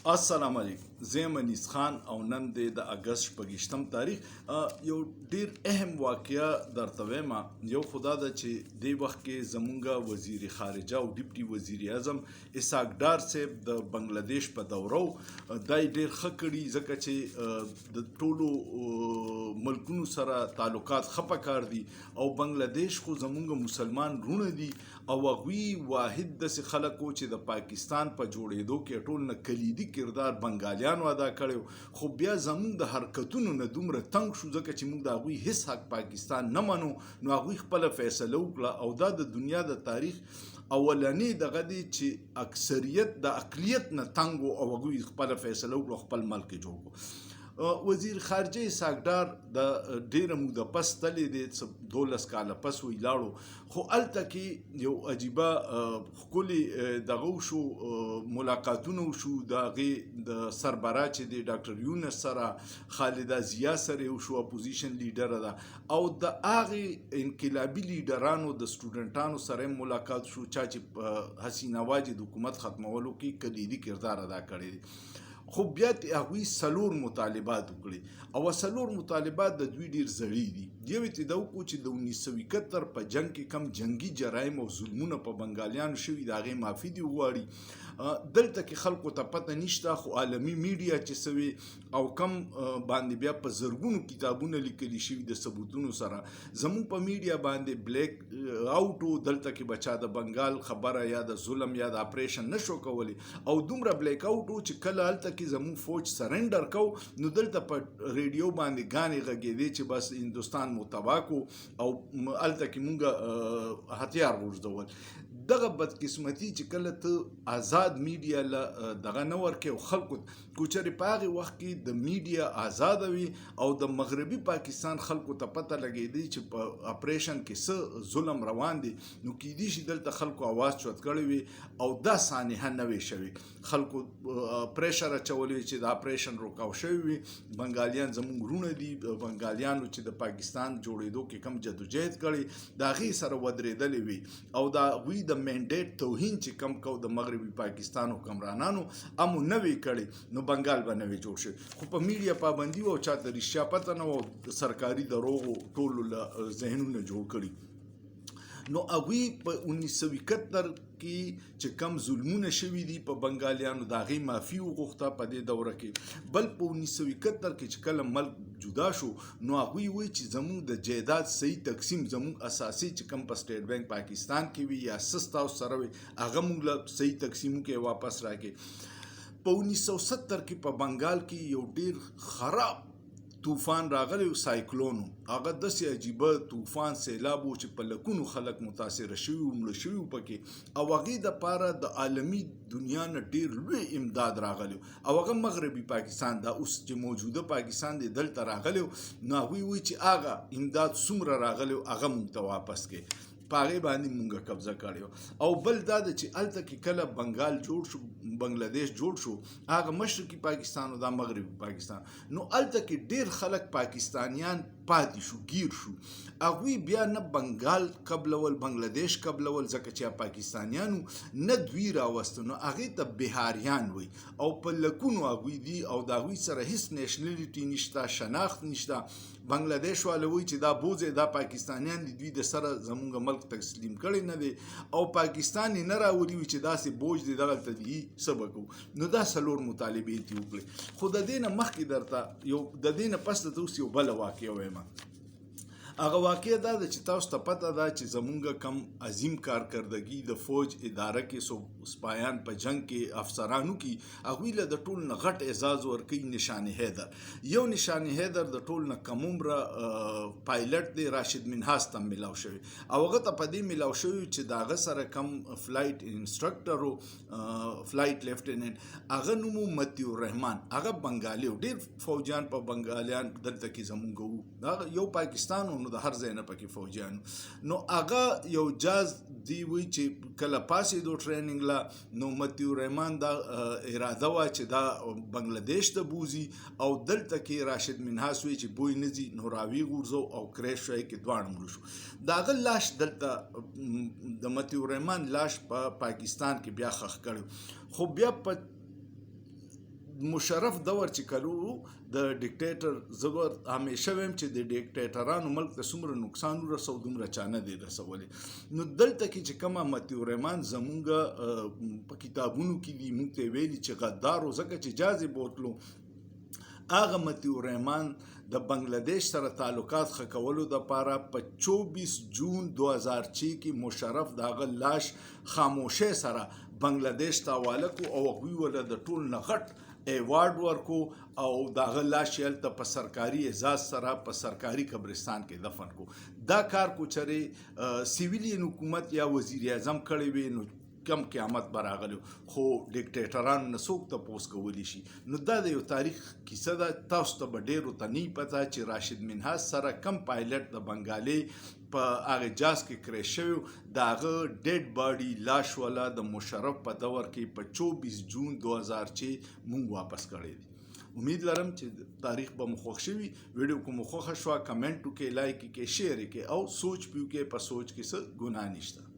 السلام علیکم زه انیس خان او نن د اگست 28 تاریخ یو ډیر اهم واقعیا درته وایم. یو خدا د چې دی وخت کې زمونږ وزیر خارجه او ډیپټي وزیر اعظم اسحاق ډار صاحب د بنگلاديش په دورو دای ډیر خکړی ځکه چې د ټولو ملکونو سره تعلقات خپکار دي او بنگلاديش خو زمونږ مسلمان رونه دي او هغوی واحد داسې خلک و چې د پاکستان په جوړېدو کې ټول نه کلیدي کردار بنګالیانو ادا کړی، خو بیا زموږ د حرکتونو نه دومره تنګ شو ځکه چې موږ د هغوی هیڅ حق پاکستان نه منو. نو هغوی خپله فیصله وکړه او دا د دنیا د تاریخ اولنی دغه دی چې اکثریت د اقلیت نه تنګ و او هغوی خپله فیصله وکړه خپل ملک یې جوړ کړو. وزیر خارجه اسحاق ډار د ډیره موده پس تللی دی، 12 کاله پس ویلاړو، خو هلته کې یو عجیبه ښکلې دغه وشو، ملاقاتونه وشو د هغې د سربراه چې دی ډاکټر یونس سره، خالده ضیا سره یې وشو، اپوزیشن لیډره ده، او د هغې انقلابي لیډرانو د سټوډنټانو سره یې ملاقات شو چا چې په حسین واجد د حکومت ختمولو کې کلیدي کردار ادا کړی دی. خو بیا هغوی 4 مطالبات وکړي او 4 مطالبات د دوی ډیر زړي دي. یو یې دا وکړو چې د 1971 په جنګ کې کم جنگي جرایم او ظلمونه په بنګالیانو شوي د هغې معافي دي وغواړي. دلته کې خلکو ته پته نشته، خو عالمي میډیا چې سوي او کم باندې بیا په زرګونو کتابونه لیکلي شوي د ثبوتونو سره، زموږ په میډیا باندې بلیک آوټ و. دلته کې بچا د بنګال خبره یا د ظلم یا د اپریشن نشو کولی او دومره بلیک آوټ و چې کله هلته کې زموږ فوج سرنډر کو نو دلته په ریډیو باندې ګانې غږېدې چې بس هندوستان مو تباه کو او هلته کې مونږ هتیار غورځول. دغه بدقسمتي چې کله ته آزاد میډیا له دغه نه ورکې او خلکو کو چېرې په هغې وخت کې د میډیا آزاده وي او د مغربي پاکستان خلکو ته پته لګېدی چې په اپریشن کې څه ظلم روان دی، نو کیدی شي دلته خلکو آواز چوت کړی وي او دا سانحه نه وي شوې. خلکو پریشر اچولی وي چې د اپریشن روکاو شوی وي. بنګالیان زموږ رونه دي، بنګالیانو چې د پاکستان جوړېدو کې کم جدوجهد کړی د هغې سره ودرېدلې وي او د هغوی د منډیټ توهین چې کم کو د مغربي پاکستان حکمرانانو امو نه وی کړی، نو بنګال به نه وي جوړ شوی. خو په میډیا پابندي و او چاته رښتیا پته نه و او سرکاري دروغو ټولو ذهنونه جوړ کړي. نو هغوی په 1971 کې چې کم ظلمونه شوي دي په بنګالیانو د هغې معافي وغوښته په دې دوره کې. بل په 1971 کې چې کله ملک جدا شو نو هغوی وایي چې زموږ د جایداد صحیح تقسیم زموږ اساسي چې کم په سټیټ بینک پاکستان کې وي یا سستاو سره وي هغه موږ له صحیح تقسیمو کې واپس راکړي. په 1970 کې په بنګال کې یو ډیر خراب طوفان راغلی و، سایکلونو، هغه داسې عجیبه طوفان سیلاب و چې په لکونو خلک متاثره شوي و، مړه شوي و پکې، او هغې دپاره د عالمي دنیا نه ډېر لوی امداد راغلی و او هغه مغربي پاکستان دا اوس چې موجوده پاکستان دی دلته راغلی و. نو هغوی وایي چې هغه امداد څومره راغلی و هغه موږ ته واپس کړي، په هغې باندې مونږ قبضه کړی. او بل دا ده چې هلته کې کله بنګال جوړ شو، بنګلادیش جوړ شو، هغه مشرقي پاکستان او دا مغربي پاکستان، نو هلته کې ډېر خلک پاکستانیان پاتې شو، گیر شو. هغوی بیا نه بنګال قبلول بنګلادیش قبلول ځکه چې پاکستانیانو نه دوی راوسته، نو هغې ته بهاریان وي او په لکونو هغوی دي او د هغوی سره هیڅ نیشنلټي نشته، شناخت نشته. بنګلادیش والا وایي چې دا بوځې دا پاکستانیان دي، دوی د سره زمونږ ملک تسلیم کړی نه دی او پاکستان یې نه راوړي وي چې داسې بوج دی دغلته دي څه به کوو. نو دا 4 مطالبې یې وکړې. خو د دې نه مخکې درته یو د دې نه پس درته اوس یو بله واقعه وایم. هغه واقع دا ده چې تاسو ته پته ده چې زمونږ کم عظیم کارکردګي د فوج اداره کې سپایان په جنگ کې افسرانو کې هغوی له د ټول نه غټ اعزاز ورکوي نشان حیدر. یو نشان حیدر د ټول نه کم عمره پایلټ دی، راشد منهاز ته ملاو شوی او هغه ته په دې ملاو شوی چې د هغه سره کم فلایټ انسټرکټر و، فلایټ لیفټیننټ، هغه نوم و متیو الرحمن، هغه بنګالي و. ډېر فوجیان په بنګالیان دلته کې زمونږ وو، هغه یو پاکستان و نو د هر ځای نه پکې فوجیانو. نو هغه یو جاز دی وی چې کله پاسېدو ټریننګ له، نو متیو الرحمن دا اراده وه چې دا بنګلادیش ته بوځي او دلته کې راشد منهاز وی چې بوی نه ځي، نو راوی غورځو او کریش شوی کې دواړه مړه شو. د هغه لاش دلته د متیو الرحمن لاش په پاکستان کې بیا ښخ کړی، خو بیا په مشرف دور چې کلو د ډیکټیټر زبر همیشه ویم چې د ډیکټیټرانو ملک ته څومره نقصان ورسو دومره چانه دی رسولی. نو دلته کې چې کومه متیو رحمان زمونږ په کتابونو کې دي موږ ته ویلي چې غدار و ځکه چې جازې بوتلو هغه متیو رحمان د بنگلادیش سره تعلقات ښه کولو دپاره په 24 جون 2006 کې مشرف د هغه لاش خاموشۍ سره بنگلادیش ته حواله کړو او هغوی ورله د ټول نه غټ ایوارډ ورکو او د هغه لاش یې هلته په سرکاري اعزاز سره په سرکاري قبرستان کې دفن کو. دا کار کو چرې سیویلین حکومت یا وزیر اعظم کړی وي نو کم قیامت به راغلی خو ډیکټیټرانو نه څوک تپوس کولی شي. نو دا د یو تاریخ کیسه ده. تاسو ته به ډېرو ته نه پته چې راشد منهاج سره کم پایلټ د بنګالۍ په هغه جاز کې کریش شوی د هغه ډیډ باډي لاش والا د مشرف په دور کې په 24 جون 2006 مونږ واپس کړی دی. امید لرم چې تاریخ به مو خوښ شوي. ویډیو که مو خوښه شوه کمنټ وکړئ، لایک یې کړئ، شیر یې کړئ او سوچ پیو کې په سوچ کې څه ګناه نشته.